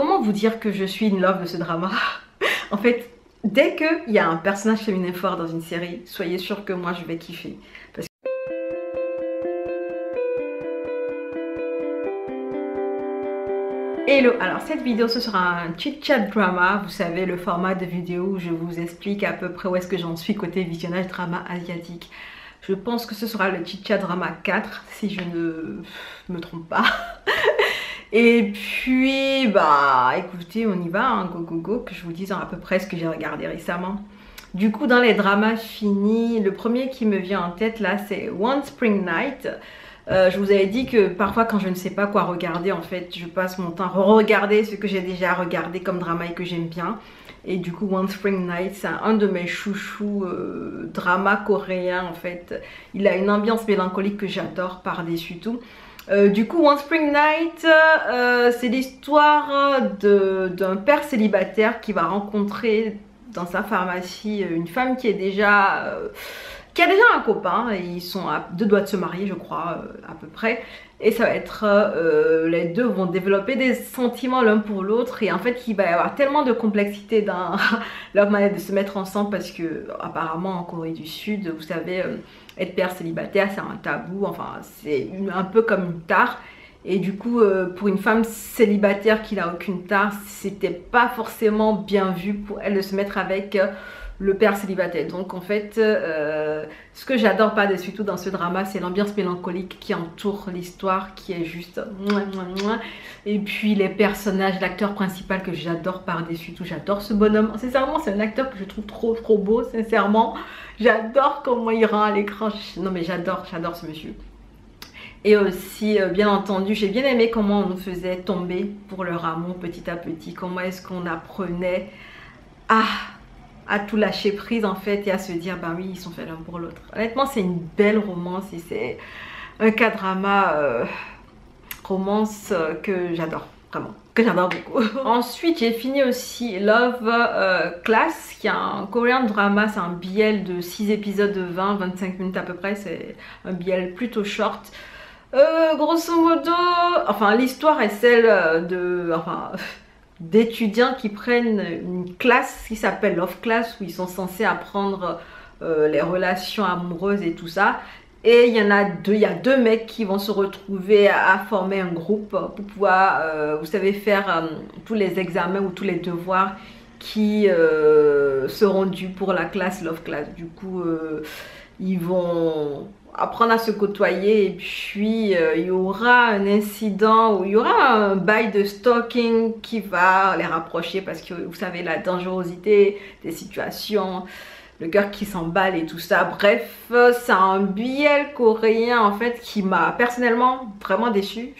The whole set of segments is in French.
Comment vous dire que je suis in love de ce drama? En fait, dès qu'il y a un personnage féminin fort dans une série, soyez sûr que moi je vais kiffer. Parce que... Hello, alors cette vidéo ce sera un chit-chat drama, vous savez le format de vidéo où je vous explique à peu près où est-ce que j'en suis côté visionnage drama asiatique. Je pense que ce sera le chit-chat drama 4 si je ne me trompe pas. Et puis, bah écoutez, on y va, hein, go go go, que je vous dise à peu près ce que j'ai regardé récemment. Du coup, dans les dramas finis, le premier qui me vient en tête là, c'est One Spring Night. Je vous avais dit que parfois quand je ne sais pas quoi regarder, en fait, je passe mon temps à re-regarder ce que j'ai déjà regardé comme drama et que j'aime bien. Et du coup, One Spring Night, c'est un de mes chouchous dramas coréens en fait. Il a une ambiance mélancolique que j'adore par-dessus tout. Du coup, One Spring Night, c'est l'histoire d'un père célibataire qui va rencontrer dans sa pharmacie une femme qui a déjà un copain. Et ils sont à 2 doigts de se marier, je crois, à peu près. Et ça va être, les deux vont développer des sentiments l'un pour l'autre. Et en fait, il va y avoir tellement de complexité dans leur manière de se mettre ensemble parce que apparemment en Corée du Sud, vous savez, être père célibataire, c'est un tabou. Enfin, c'est un peu comme une tare. Et du coup, pour une femme célibataire qui n'a aucune tare, c'était pas forcément bien vu pour elle de se mettre avec le père célibataire. Donc en fait, ce que j'adore par-dessus tout dans ce drama, c'est l'ambiance mélancolique qui entoure l'histoire, qui est juste mouah, mouah, mouah. Et puis les personnages, l'acteur principal que j'adore par-dessus tout, j'adore ce bonhomme. Sincèrement, c'est un acteur que je trouve trop beau, sincèrement. J'adore comment il rend à l'écran. Non mais j'adore ce monsieur. Et aussi, bien entendu, j'ai bien aimé comment on nous faisait tomber pour leur amour petit à petit. Comment est-ce qu'on apprenait à tout lâcher prise en fait et à se dire, bah oui, ils sont faits l'un pour l'autre. Honnêtement, c'est une belle romance et c'est un K-drama romance que j'adore, vraiment, que j'adore beaucoup. Ensuite, j'ai fini aussi Love Class, qui est un coréen drama, c'est un BL de 6 épisodes de 20-25 minutes à peu près, c'est un BL plutôt short. Grosso modo, enfin l'histoire est celle d'étudiants qui prennent une classe qui s'appelle Love Class où ils sont censés apprendre les relations amoureuses et tout ça. Et il y a deux mecs qui vont se retrouver à former un groupe pour pouvoir, vous savez, faire tous les examens ou tous les devoirs qui seront dus pour la classe Love Class. Du coup, ils vont apprendre à se côtoyer et puis il y aura un incident où il y aura un bail de stalking qui va les rapprocher parce que vous savez la dangerosité des situations, le cœur qui s'emballe et tout ça. Bref, c'est un BL coréen en fait qui m'a personnellement vraiment déçue.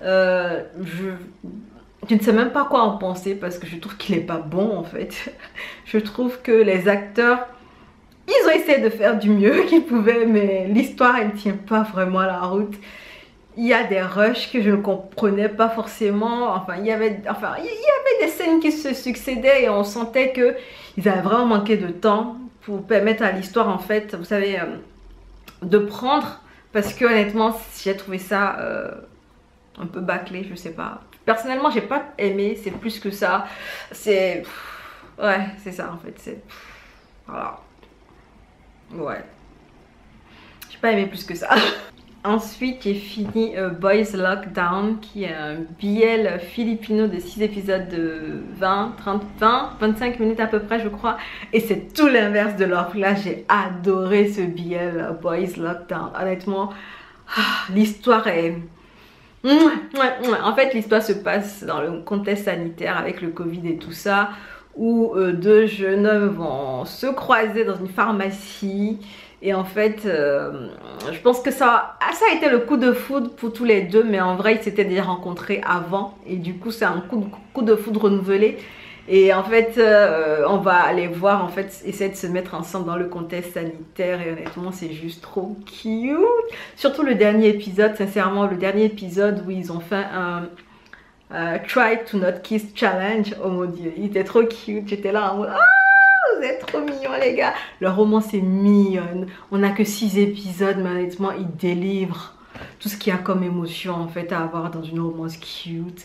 Je ne sais même pas quoi en penser parce que je trouve qu'il n'est pas bon en fait. Je trouve que les acteurs, ils ont essayé de faire du mieux qu'ils pouvaient, mais l'histoire, elle ne tient pas vraiment la route. Il y a des rushs que je ne comprenais pas forcément. Enfin, il y avait des scènes qui se succédaient et on sentait qu'ils avaient vraiment manqué de temps pour permettre à l'histoire, en fait, vous savez, de prendre. Parce que honnêtement, j'ai trouvé ça un peu bâclé, je sais pas. Personnellement, j'ai pas aimé, c'est plus que ça. C'est... Ouais, c'est ça en fait. C'est... Voilà. Ouais, j'ai pas aimé plus que ça. Ensuite, j'ai fini Boys Lockdown, qui est un BL filipino de 6 épisodes de 25 minutes à peu près, je crois. Et c'est tout l'inverse de Love Class. J'ai adoré ce BL Boys Lockdown. Honnêtement, l'histoire est... En fait, l'histoire se passe dans le contexte sanitaire avec le Covid et tout ça, où deux jeunes hommes vont se croiser dans une pharmacie. Et en fait, je pense que ça a été le coup de foudre pour tous les deux, mais en vrai, ils s'étaient déjà rencontrés avant. Et du coup, c'est un coup de foudre renouvelé. Et en fait, on va aller voir, en fait, essayer de se mettre ensemble dans le contexte sanitaire. Et honnêtement, c'est juste trop cute. Surtout le dernier épisode, sincèrement, le dernier épisode où ils ont fait un... Try to not kiss challenge. Oh mon dieu, il était trop cute. J'étais là en mode, ah, vous êtes trop mignons les gars. Le romance est mignonne. On n'a que 6 épisodes, mais honnêtement, il délivre tout ce qu'il y a comme émotion en fait à avoir dans une romance cute.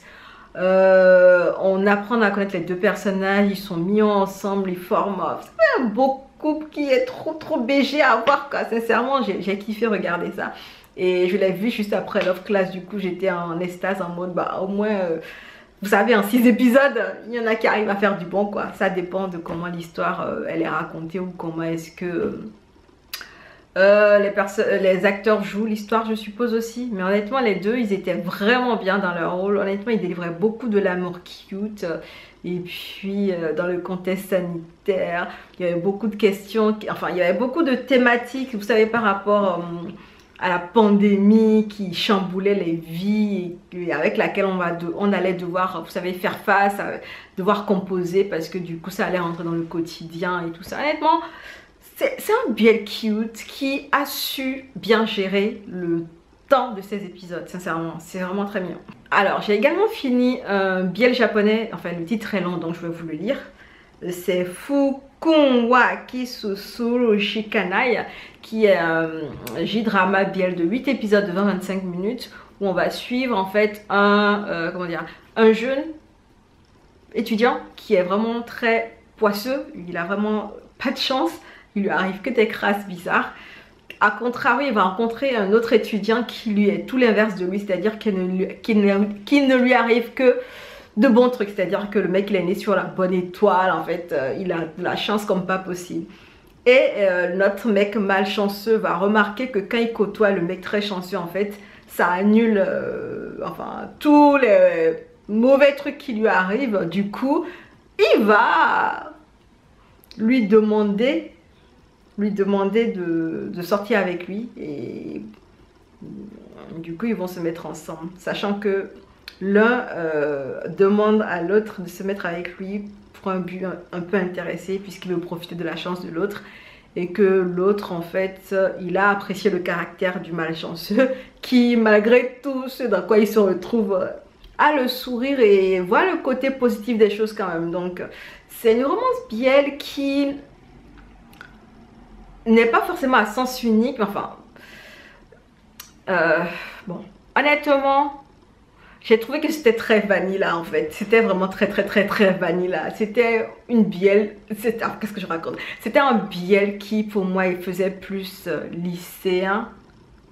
On apprend à connaître les deux personnages, ils sont mis ensemble, ils forment un beau couple qui est trop BG à voir quoi. Sincèrement, j'ai kiffé regarder ça. Et je l'ai vu juste après Love Class, du coup j'étais en extase en mode bah au moins vous savez en 6 épisodes il y en a qui arrivent à faire du bon quoi. Ça dépend de comment l'histoire elle est racontée ou comment est-ce que les acteurs jouent l'histoire je suppose aussi. Mais honnêtement les deux ils étaient vraiment bien dans leur rôle. Honnêtement ils délivraient beaucoup de l'amour cute. Et puis dans le contexte sanitaire il y avait beaucoup de questions, enfin il y avait beaucoup de thématiques vous savez par rapport à la pandémie qui chamboulait les vies et avec laquelle on allait devoir, vous savez, faire face, devoir composer parce que du coup ça allait rentrer dans le quotidien et tout ça. Honnêtement, c'est un BL cute qui a su bien gérer le temps de ces épisodes, sincèrement, c'est vraiment très mignon. Alors, j'ai également fini un BL japonais, enfin le titre est long donc je vais vous le lire. C'est Fukunwa Kisusuru Shikanai qui est un J-drama BL de 8 épisodes de 20-25 minutes où on va suivre en fait un jeune étudiant qui est vraiment très poisseux, il a vraiment pas de chance, il lui arrive que des crasses bizarres. A contrario, il va rencontrer un autre étudiant qui lui est tout l'inverse de lui, c'est-à-dire qu'il ne lui arrive que de bons trucs, c'est-à-dire que le mec il est né sur la bonne étoile, en fait il a de la chance comme pas possible. Et notre mec malchanceux va remarquer que quand il côtoie le mec très chanceux, en fait ça annule enfin tous les mauvais trucs qui lui arrivent. Du coup il va lui demander de sortir avec lui et du coup ils vont se mettre ensemble, sachant que l'un demande à l'autre de se mettre avec lui pour un but un peu intéressé puisqu'il veut profiter de la chance de l'autre et que l'autre en fait il a apprécié le caractère du malchanceux qui malgré tout ce dans quoi il se retrouve a le sourire et voit le côté positif des choses quand même. Donc c'est une romance BL qui n'est pas forcément à sens unique, mais enfin bon honnêtement j'ai trouvé que c'était très vanilla en fait. C'était vraiment très vanilla. C'était une BL. Qu'est-ce que je raconte? C'était un BL qui pour moi il faisait plus lycéen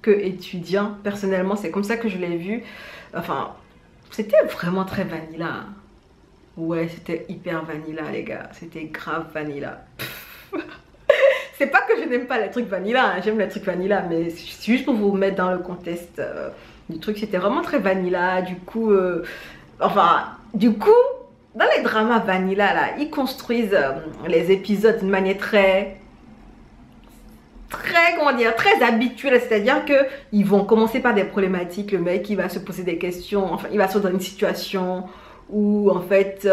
que étudiant. Personnellement c'est comme ça que je l'ai vu. Enfin c'était vraiment très vanilla. Ouais c'était hyper vanilla les gars. C'était grave vanilla. C'est pas que je n'aime pas les trucs vanilla. Hein. J'aime les trucs vanilla mais c'est juste pour vous mettre dans le contexte du truc. C'était vraiment très vanilla. Du coup dans les dramas vanilla là ils construisent les épisodes d'une manière très comment dire, très habituelle, c'est à dire que ils vont commencer par des problématiques, le mec il va se poser des questions, enfin il va se retrouver dans une situation où en fait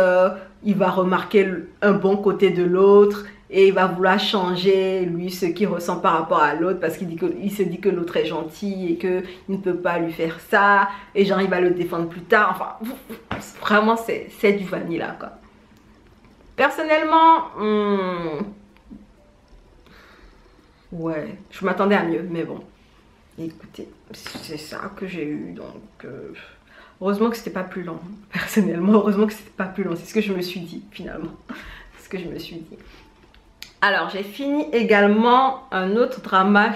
il va remarquer un bon côté de l'autre et il va vouloir changer lui ce qu'il ressent par rapport à l'autre parce qu'il se dit que l'autre est gentil et que il ne peut pas lui faire ça et genre il va le défendre plus tard. Enfin vraiment c'est du vanilla quoi. Personnellement ouais je m'attendais à mieux mais bon écoutez c'est ça que j'ai eu donc heureusement que c'était pas plus long. Personnellement heureusement que c'était pas plus long, c'est ce que je me suis dit finalement. C'est ce que je me suis dit. Alors j'ai fini également un autre drama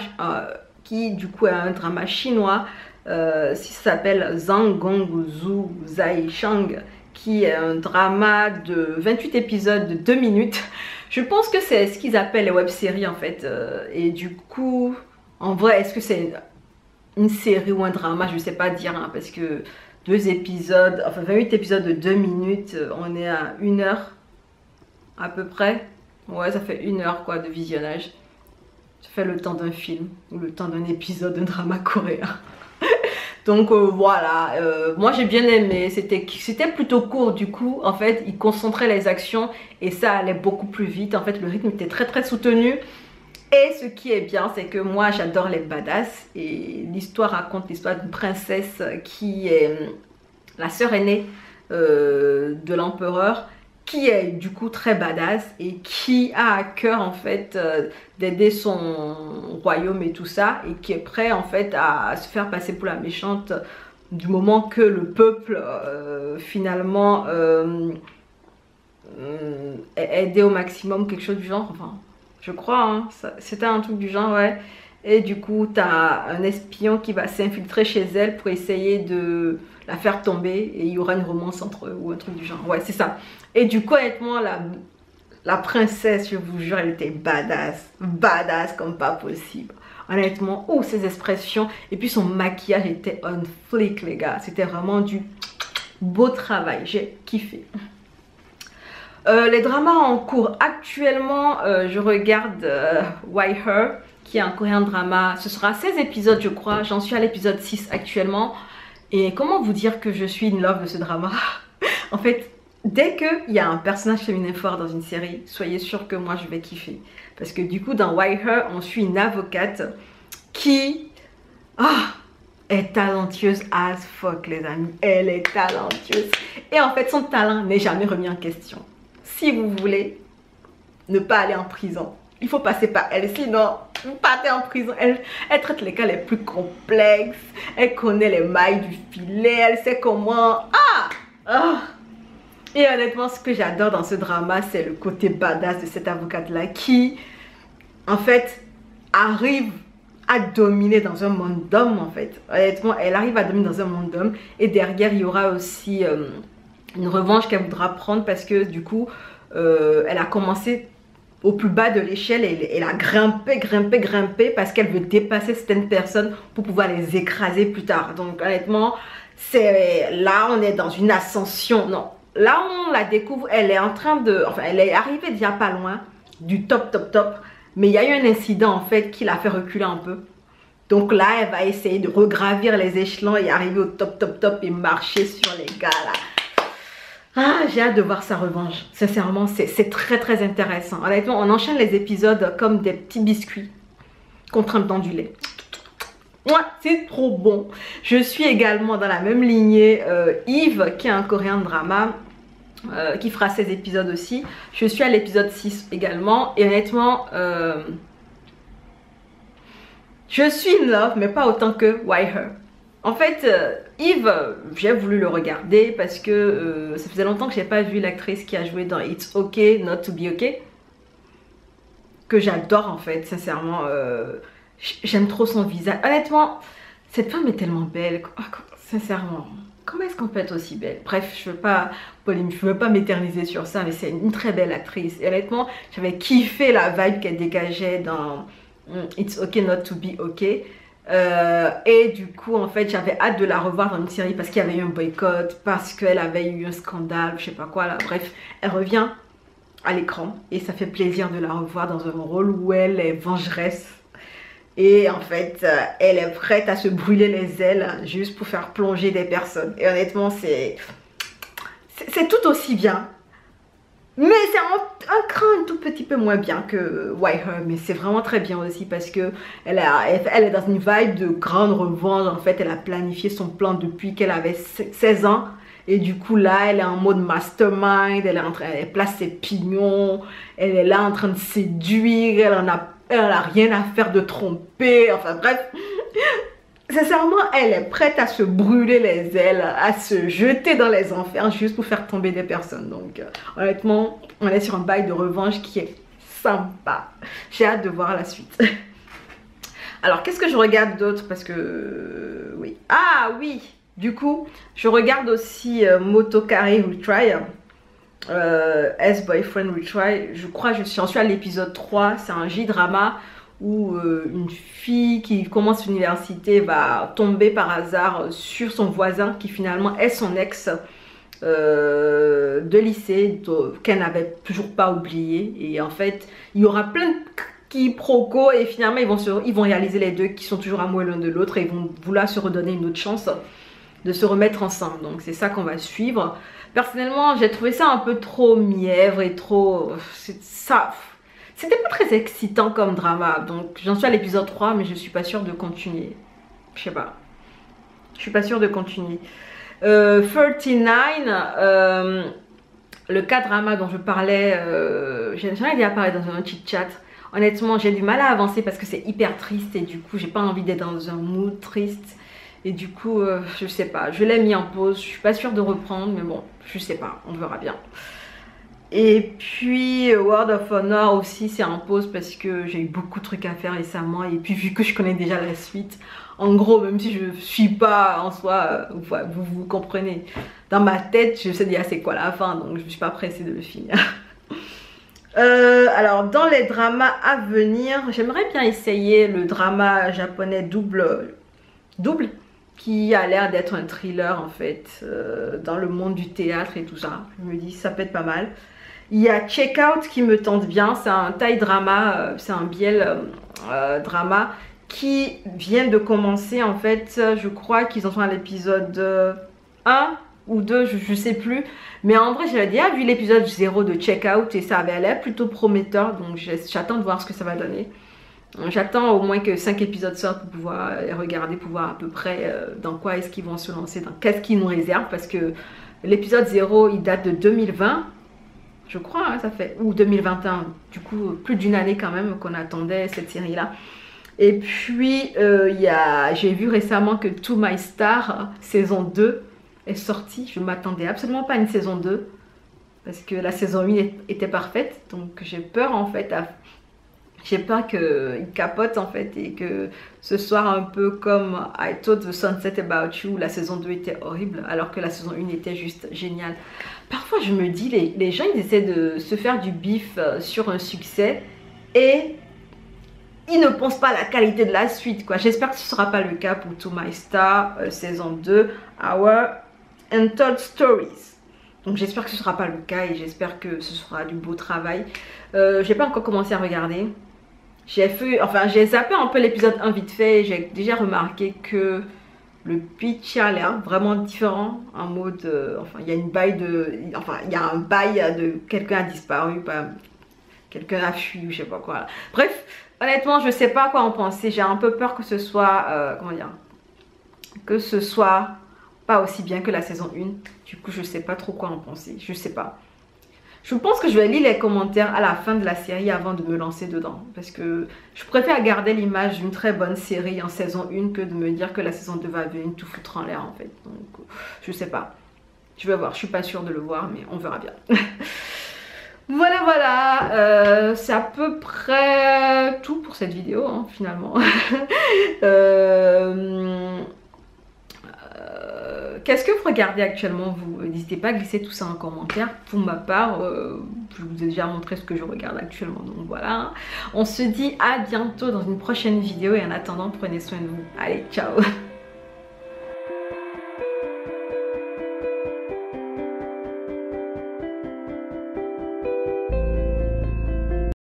qui du coup est un drama chinois ça s'appelle Zhang-Gong-Zhu Zai Shang qui est un drama de 28 épisodes de 2 minutes. Je pense que c'est ce qu'ils appellent les web-séries en fait et du coup en vrai est-ce que c'est une série ou un drama, je sais pas dire hein, parce que 2 épisodes, enfin 28 épisodes de 2 minutes, on est à 1 heure à peu près. Ouais, ça fait 1 heure quoi de visionnage. Ça fait le temps d'un film ou le temps d'un épisode d'un drama coréen. Donc voilà, moi j'ai bien aimé, c'était plutôt court du coup, en fait il concentrait les actions et ça allait beaucoup plus vite, en fait le rythme était très soutenu. Et ce qui est bien, c'est que moi j'adore les badass et l'histoire raconte l'histoire d'une princesse qui est la sœur aînée de l'empereur, qui est du coup très badass et qui a à cœur en fait d'aider son royaume et tout ça et qui est prêt en fait à se faire passer pour la méchante du moment que le peuple finalement est aidé au maximum, quelque chose du genre, enfin je crois, hein, c'était un truc du genre, ouais. Et du coup, tu as un espion qui va s'infiltrer chez elle pour essayer de la faire tomber et il y aura une romance entre eux ou un truc du genre. Ouais, c'est ça. Et du coup, honnêtement, la princesse, je vous jure, elle était badass. Badass comme pas possible. Honnêtement, oh, ses expressions. Et puis son maquillage était on flic, les gars. C'était vraiment du beau travail. J'ai kiffé. Les dramas en cours. Actuellement, je regarde Why Her, qui est un coréen drama. Ce sera 16 épisodes, je crois. J'en suis à l'épisode 6 actuellement. Et comment vous dire que je suis in love de ce drama? En fait, dès qu'il y a un personnage féminin fort dans une série, soyez sûr que moi, je vais kiffer. Parce que du coup, dans Why Her, on suit une avocate qui est talentueuse as fuck, les amis. Elle est talentueuse. Et en fait, son talent n'est jamais remis en question. Si vous voulez ne pas aller en prison, il faut passer par elle. Sinon, vous partez en prison. Elle traite les cas les plus complexes. Elle connaît les mailles du filet. Elle sait comment... Et honnêtement, ce que j'adore dans ce drama, c'est le côté badass de cette avocate-là qui, en fait, arrive à dominer dans un monde d'hommes, en fait. Honnêtement, elle arrive à dominer dans un monde d'hommes. Et derrière, il y aura aussi une revanche qu'elle voudra prendre parce que, du coup, elle a commencé au plus bas de l'échelle et elle a grimpé parce qu'elle veut dépasser certaines personnes pour pouvoir les écraser plus tard. Donc, honnêtement, là, on est dans une ascension. Non. Là, on la découvre, elle est en train de... Enfin, elle est arrivée déjà pas loin du top. Mais il y a eu un incident, en fait, qui l'a fait reculer un peu. Donc là, elle va essayer de regravir les échelons et arriver au top et marcher sur les gars, là. Ah, j'ai hâte de voir sa revanche. Sincèrement, c'est très intéressant. Honnêtement, on enchaîne les épisodes comme des petits biscuits qu'on trempe dans du lait. Ouais, c'est trop bon. Je suis également dans la même lignée Yves, qui est un coréen drama, qui fera 16 épisodes aussi. Je suis à l'épisode 6 également. Et honnêtement, je suis in love, mais pas autant que Why Her. En fait, Yves, j'ai voulu le regarder parce que ça faisait longtemps que je n'ai pas vu l'actrice qui a joué dans It's Okay Not to Be Okay. Que j'adore en fait, sincèrement. J'aime trop son visage. Honnêtement, cette femme est tellement belle. Sincèrement, comment est-ce qu'on peut être aussi belle? Bref, je veux pas m'éterniser sur ça, mais c'est une très belle actrice. Et honnêtement, j'avais kiffé la vibe qu'elle dégageait dans It's Okay Not to Be Okay. Et du coup, en fait, j'avais hâte de la revoir dans une série parce qu'il y avait eu un boycott, parce qu'elle avait eu un scandale, je sais pas quoi là. Bref, elle revient à l'écran et ça fait plaisir de la revoir dans un rôle où elle est vengeresse. Et en fait, elle est prête à se brûler les ailes juste pour faire plonger des personnes. Et honnêtement, c'est tout aussi bien. Mais c'est un cran un tout petit peu moins bien que Why Her. Mais c'est vraiment très bien aussi parce que elle est dans une vibe de grande revanche. En fait, elle a planifié son plan depuis qu'elle avait 16 ans. Et du coup, là, elle est en mode mastermind. Elle place ses pignons. Elle est là en train de séduire. Elle n'a rien à faire de tromper. Enfin bref, sincèrement, elle est prête à se brûler les ailes, à se jeter dans les enfers juste pour faire tomber des personnes. Donc honnêtement, on est sur un bail de revanche qui est sympa. J'ai hâte de voir la suite. Alors, qu'est-ce que je regarde d'autre? Parce que... oui. Ah oui, du coup, je regarde aussi Motokari Retry. Boyfriend Retry, je crois que j'en suis à l'épisode 3. C'est un J-drama où une fille qui commence l'université va tomber par hasard sur son voisin qui finalement est son ex de lycée qu'elle n'avait toujours pas oublié. Et en fait, il y aura plein de quiproquos et finalement ils vont réaliser les deux qui sont toujours amoureux l'un de l'autre et ils vont vouloir se redonner une autre chance de se remettre ensemble. Donc c'est ça qu'on va suivre. Personnellement, j'ai trouvé ça un peu trop mièvre et trop... C'était pas très excitant comme drama. Donc j'en suis à l'épisode 3, mais je suis pas sûre de continuer. Je sais pas. Je suis pas sûre de continuer. 39, le cas drama dont je parlais, j'en ai déjà parlé dans un chit chat. Honnêtement, j'ai du mal à avancer parce que c'est hyper triste et du coup, j'ai pas envie d'être dans un mood triste. Et du coup, je sais pas, je l'ai mis en pause, je suis pas sûre de reprendre, mais bon, je sais pas, on verra bien. Et puis World of Honor aussi c'est en pause parce que j'ai eu beaucoup de trucs à faire récemment et puis vu que je connais déjà la suite, en gros même si je suis pas en soi, vous comprenez, dans ma tête je sais déjà c'est quoi la fin donc je ne suis pas pressée de le finir. Alors dans les dramas à venir, j'aimerais bien essayer le drama japonais double qui a l'air d'être un thriller en fait, dans le monde du théâtre et tout ça. Je me dis ça peut être pas mal. Il y a Check Out qui me tente bien, c'est un Thai drama, c'est un biel drama qui vient de commencer en fait, je crois qu'ils en sont à l'épisode 1 ou 2, je sais plus. Mais en vrai j'avais déjà vu l'épisode 0 de Check Out et ça avait l'air plutôt prometteur, donc j'attends de voir ce que ça va donner. J'attends au moins que 5 épisodes sortent pour pouvoir les regarder, pour voir à peu près dans quoi est-ce qu'ils vont se lancer, dans qu'est-ce qu'ils nous réservent parce que l'épisode 0 il date de 2020. Je crois, hein, ça fait, ou 2021, du coup, plus d'une année quand même qu'on attendait cette série-là. Et puis, j'ai vu récemment que To My Star, saison 2, est sortie. Je ne m'attendais absolument pas à une saison 2, parce que la saison 1 était parfaite. Donc, j'ai peur, en fait, j'ai peur qu'il capote, en fait, et que ce soit un peu comme I Thought the Sunset About You, où la saison 2 était horrible, alors que la saison 1 était juste géniale. Parfois, je me dis, les gens, ils essaient de se faire du bif sur un succès et ils ne pensent pas à la qualité de la suite, quoi. J'espère que ce ne sera pas le cas pour To My Star, saison 2, Our Untold Stories. Donc, j'espère que ce ne sera pas le cas et j'espère que ce sera du beau travail. Je n'ai pas encore commencé à regarder. J'ai zappé un peu l'épisode 1 vite fait et j'ai déjà remarqué que le pitch a l'air vraiment différent, en mode, il y a une bail de, il y a un bail de quelqu'un a disparu, quelqu'un a fui, je sais pas quoi. Bref, honnêtement, je sais pas quoi en penser. J'ai un peu peur que ce soit, comment dire, que ce soit pas aussi bien que la saison 1. Du coup, je sais pas trop quoi en penser. Je sais pas. Je pense que je vais lire les commentaires à la fin de la série avant de me lancer dedans. Parce que je préfère garder l'image d'une très bonne série en saison 1 que de me dire que la saison 2 va venir tout foutre en l'air en fait. Donc je sais pas. Je vais voir. Je suis pas sûre de le voir mais on verra bien. Voilà. C'est à peu près tout pour cette vidéo hein, finalement. Qu'est-ce que vous regardez actuellement vous? N'hésitez pas à glisser tout ça en commentaire. Pour ma part, je vous ai déjà montré ce que je regarde actuellement. Donc voilà. On se dit à bientôt dans une prochaine vidéo. Et en attendant, prenez soin de vous. Allez, ciao!